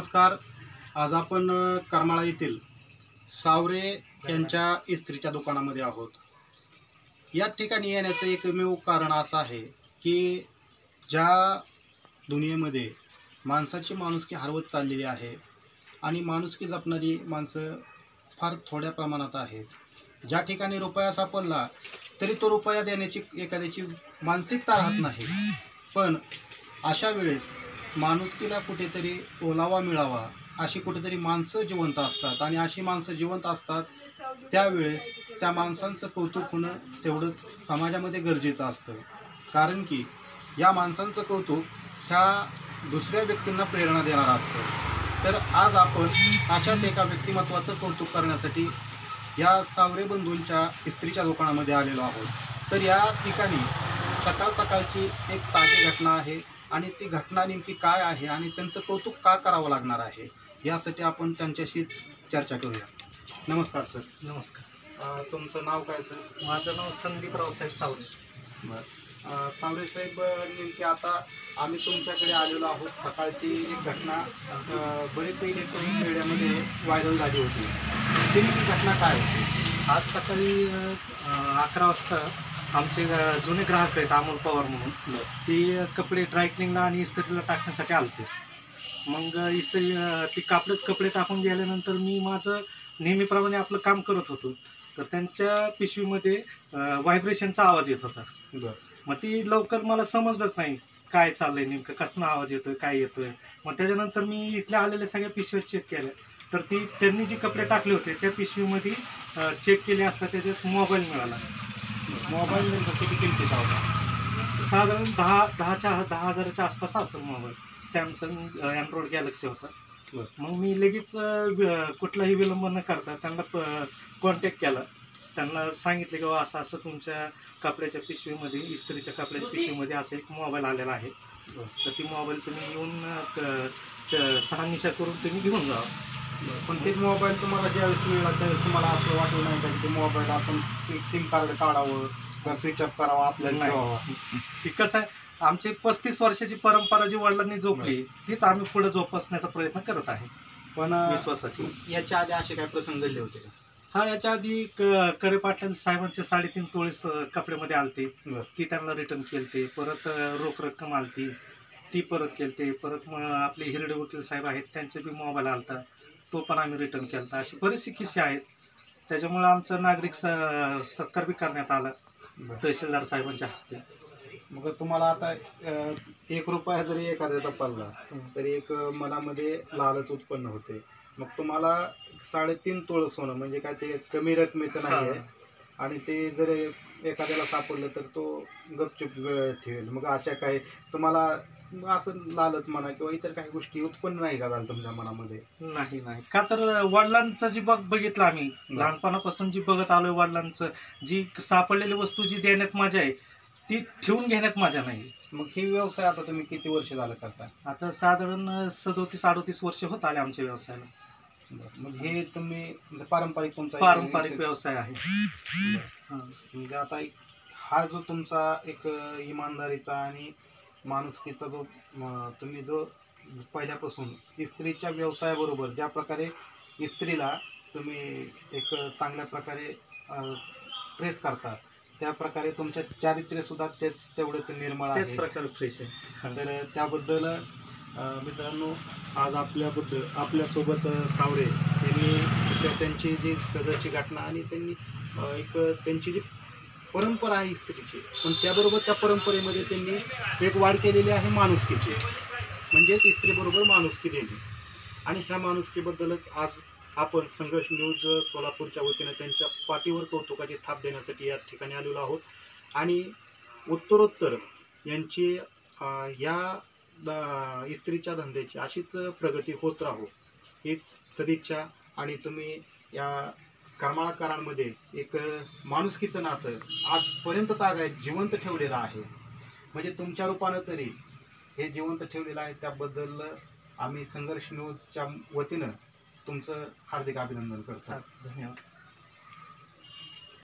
नमस्कार. आज आपण करमाळा येथील सावरे यांच्या इस्त्रीच्या दुकानामध्ये आहोत. या ठिकाणी येण्याचं एकमेव कारण असं आहे की ज्या दुनियेमध्ये माणसाची माणुसकी हरवत चाललेली आहे आणि माणुसकी जपणारी माणसं फार थोड्या प्रमाणात आहेत. ज्या ठिकाणी रुपया सापडला तरी तो रुपया देण्याची एखाद्याची मानसिकता राहत नाही, पण अशा वेळेस माणुसकीला कुठेतरी ओलावा मिळावा अशी कुठेतरी माणसं जिवंत असतात आणि अशी माणसं जिवंत असतात त्यावेळेस त्या माणसांचं कौतुक होणं तेवढंच समाजामध्ये गरजेचं असतं. कारण की या माणसांचं कौतुक ह्या दुसऱ्या व्यक्तींना प्रेरणा देणारं असतं. तर आज आपण अशाच एका व्यक्तिमत्वाचं कौतुक करण्यासाठी या सावरे बंधूंच्या इस्त्रीच्या दुकानामध्ये आलेलो आहोत. तर या ठिकाणी सकाळ सकाळची एक ताजी घटना आहे आणि ती घटना नेमकी काय आहे आणि त्यांचं कौतुक का करावं लागणार आहे यासाठी आपण त्यांच्याशीच चर्चा करूया. नमस्कार सर. नमस्कार. तुमचं नाव काय सर? माझं नाव संदीप रावसाहेब सावरे. बरं. सावरे साहेब, नेमकी आता आम्ही तुमच्याकडे आलेलो आहोत. सकाळची एक घटना बरेच इलेक्ट्रॉनिक मीडियामध्ये व्हायरल झाली होती. ती नेमकी घटना काय होती? आज सकाळी 11 वाजता आमचे जुने ग्राहक आहेत अमोल पवार म्हणून, ती कपडे ड्रायक्लिंगला आणि इस्त्रीला टाकण्यासाठी आलते. मग इस्त्री ती कपडे टाकून गेल्यानंतर मी माझं नेहमीप्रमाणे आपलं काम करत होतो, तर त्यांच्या पिशवीमध्ये व्हायब्रेशनचा आवाज येत होता. मग ती लवकर मला समजलंच नाही काय चाललंय नेमकं, कसला आवाज येतोय, काय येतोय. मग त्याच्यानंतर मी इथल्या आलेल्या सगळ्या पिशव्या चेक केल्या, तर त्यांनी जी कपडे टाकले होते त्या पिशवीमध्ये चेक केले असता त्याच्यात मोबाईल मिळाला. मोबाईल नेमकं किती किमतीचा होता? साधारण 10,000च्या आसपास असेल मोबाईल. सॅमसंग अँड्रॉइड गॅलेक्सी होता. मग मी लगेच कुठलाही विलंब न करता त्यांना कॉन्टॅक्ट केला. त्यांना सांगितले की असं असं तुमच्या कपड्याच्या पिशवीमध्ये, इस्त्रीच्या कपड्याच्या पिशवीमध्ये असं एक मोबाईल आलेला आहे, तर ती मोबाईल तुम्ही येऊन शहानिशा करून तुम्ही घेऊन जावा. पण ते मोबाईल तुम्हाला ज्यावेळेस मिळाला त्यावेळेस तुम्हाला असं वाटलं नाही का की ते मोबाईल आपण सिम कार्ड काढावं किंवा स्विच ऑफ करावं आपल्याला ठेवावं? ती कसं आहे, आमची 35 वर्षाची परंपरा जी वडिलांनी जोपली तीच आम्ही पुढे जोपासण्याचा प्रयत्न करत आहे, पण विश्वासाची. याच्या आधी असे काही प्रसंग घडले होते का? हा, याच्या आधी करे पाटलां साहेबांचे 3.5 तोळे कपड्यामध्ये आलते, ती त्यांना रिटर्न केलते. परत रोख रक्कम आलती, ती परत केलते. परत मग आपले हिरडे वकील साहेब आहेत त्यांचे बी मोबाईल आलता, तो पण आम्ही रिटर्न केलता. अशी बरेचसे किस्से आहेत. त्याच्यामुळे आमचं नागरिक सत्कार बी करण्यात आला तहसीलदार साहेबांच्या हस्ते. मग तुम्हाला आता 1 रुपया जरी एखाद्याचा पडला तरी एक मनामध्ये लालच उत्पन्न होते. मग तुम्हाला 3.5 तोळं सोनं म्हणजे काय ते कमी रकमेचं नाही आहे आणि ते जर एखाद्याला सापडलं तर तो गपचूप ठेवेल. मग अशा काही तुम्हाला असं लालच म्हणा किंवा इतर काही गोष्टी उत्पन्न नाही का झालं तुमच्या मनामध्ये? नाही. का तर वडिलांचं जी बघितलं आम्ही लहानपणापासून जी बघत आलोय, वडिलांचं जी सापडलेली वस्तू जी देण्यात मजा आहे ती ठेवून घेण्यात मजा नाही. मग हे व्यवसाय आता तुम्ही किती वर्ष झालं करता? आता साधारण 37-38 वर्ष होत आले आमच्या व्यवसायाला. मग हे तुम्ही पारंपरिक तुमचा पारंपरिक व्यवसाय आहे. म्हणजे आता हा जो तुमचा एक इमानदारीचा आणि माणुसकीचा जो तुम्ही जो पहिल्यापासून इस्त्रीच्या व्यवसायाबरोबर ज्या प्रकारे इस्त्रीला तुम्ही एक चांगल्या प्रकारे प्रेस करता, त्या प्रकारे तुमच्या चारित्र्य सुद्धा तेवढंच निर्मळ आहे, त्याच प्रकारे फ्रेश आहे. तर त्याबद्दल मित्रांनो आज आपल्यासोबत सावरे यांनी त्यांची जी सदरची घटना आणि त्यांनी त्यांची जी परंपरा आहे इस्त्रीची, पण त्याबरोबर त्या परंपरेमध्ये त्यांनी एक वाढ केलेली आहे माणुसकीची, म्हणजेच इस्त्रीबरोबर माणुसकी देणे. आणि ह्या माणुसकीबद्दलच आज आपण संघर्ष न्यूज सोलापूरच्या वतीनं त्यांच्या पाठीवर कौतुकाची थाप देण्यासाठी या ठिकाणी आलेलो आहोत. आणि उत्तरोत्तर यांची या इस्त्रीच्या धंद्याची अशीच प्रगती होत राहो हीच सदिच्छा. आणि तुम्ही या करमाळाकरांमध्ये एक माणुसकीचं नातं आजपर्यंत तागायत जिवंत ठेवलेलं आहे, म्हणजे तुमच्या रूपानं तरी हे जिवंत ठेवलेलं आहे. त्याबद्दल आम्ही संघर्ष न्यूजच्या वतीनं तुमचं हार्दिक अभिनंदन करतो. धन्यवाद.